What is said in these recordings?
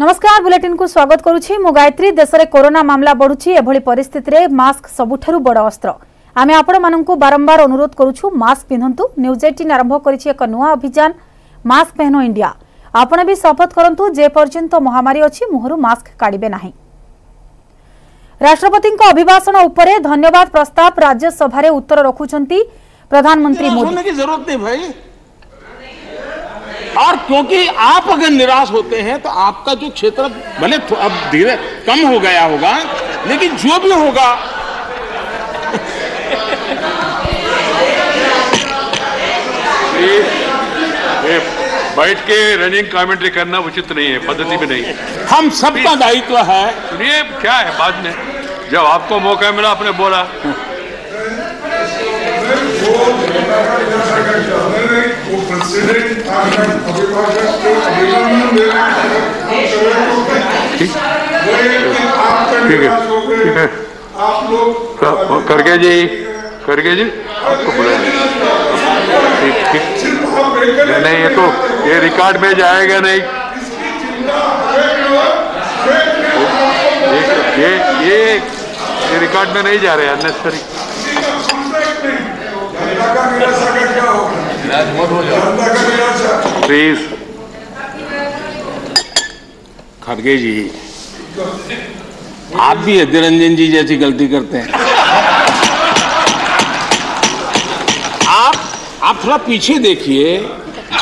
नमस्कार बुलेटिन को स्वागत करुछि मु गायत्री। देश में कोरोना मामला बढ़ुछि एभली परिस्थिति रे मास्क सबुठारु बड़ अस्त्र। आमे आपण माननकु बारंबार अनुरोध करुछु मास्क पिंधंतु। न्यूज 18 आरंभ करिछि एक नुआ अभियान मास्क पहनो इंडिया। आपण भी शपथ करंतु जे पर्यंत महामारी अछि मुहरु मास्क काढिबे नाही। राष्ट्रपति अभिभाषण उपरे धन्यवाद प्रस्ताव राज्यसभा उत्तर रखुछंती प्रधानमंत्री मोदी। की जरूरत नहीं भाई, और क्योंकि आप अगर निराश होते हैं तो आपका जो क्षेत्र भले अब धीरे कम हो गया होगा, लेकिन जो भी होगा ये बैठ के रनिंग कमेंट्री करना उचित नहीं है, पद्धति में नहीं है। हम सबका दायित्व है। सुनिए क्या है, बाद में जब आपको मौका मिला आपने बोला। ठीक है आप लोग करके जी आपको बुलाया नहीं, ये रिकॉर्ड में जाएगा नहीं। ये रिकॉर्ड में नहीं जा रहे अननेसेसरी। प्लीज खड़गे जी, आप भी अधीर रंजन जी जैसी गलती करते हैं। आप थोड़ा पीछे देखिए,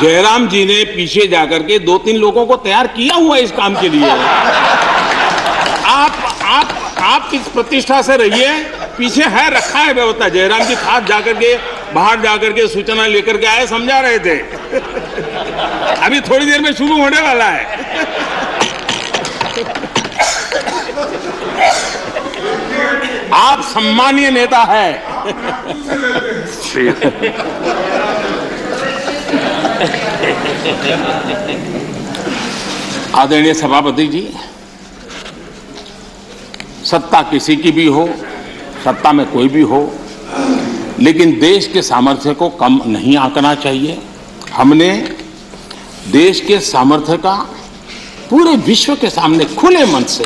जयराम जी ने पीछे जाकर के 2-3 लोगों को तैयार किया हुआ है इस काम के लिए। आप इस प्रतिष्ठा से रहिए, पीछे है रखा है व्यवस्था। जयराम जी खास जाकर के बाहर जाकर के सूचना लेकर के आए, समझा रहे थे। अभी थोड़ी देर में शुरू होने वाला है। आप सम्मानीय नेता है। आदरणीय सभापति जी, सत्ता किसी की भी हो, सत्ता में कोई भी हो, लेकिन देश के सामर्थ्य को कम नहीं आंकना चाहिए। हमने देश के सामर्थ्य का पूरे विश्व के सामने खुले मन से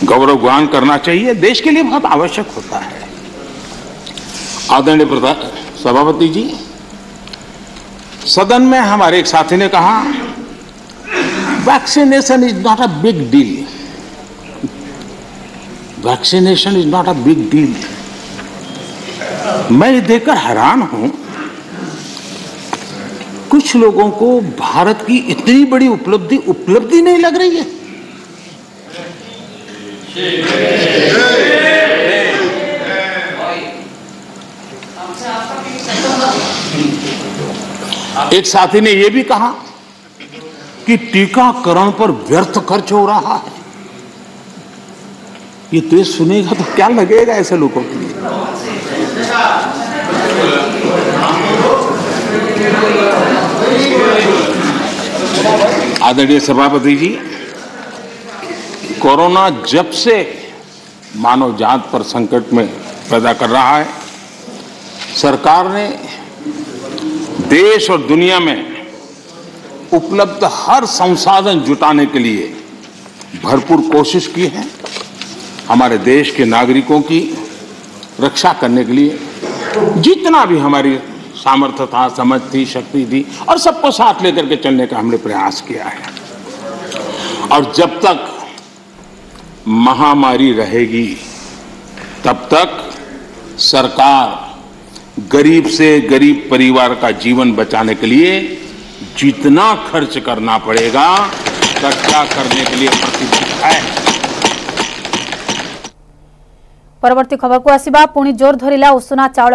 गौरवगान करना चाहिए, देश के लिए बहुत आवश्यक होता है। आदरणीय सभापति जी, सदन में हमारे एक साथी ने कहा vaccination is not a big deal. Vaccination is not a big deal. मैं ये देखकर हैरान हूं, कुछ लोगों को भारत की इतनी बड़ी उपलब्धि नहीं लग रही है। एक साथी ने यह भी कहा कि टीकाकरण पर व्यर्थ खर्च हो रहा है। ये देश सुनेगा तो क्या लगेगा ऐसे लोगों के लिए। आदरणीय सभापति जी, कोरोना जब से मानव जात पर संकट में पैदा कर रहा है, सरकार ने देश और दुनिया में उपलब्ध हर संसाधन जुटाने के लिए भरपूर कोशिश की है। हमारे देश के नागरिकों की रक्षा करने के लिए जितना भी हमारी सामर्थ्य था, समझ थी, शक्ति थी, और सबको साथ लेकर के चलने का हमने प्रयास किया है। और जब तक महामारी रहेगी तब तक सरकार गरीब से गरीब परिवार का जीवन बचाने के लिए जितना खर्च करना पड़ेगा चर्चा करने के लिए प्रतिबद्ध है। परवर्ती खबर को आसिबा। पुणी जोर धरिला उषुना चाउल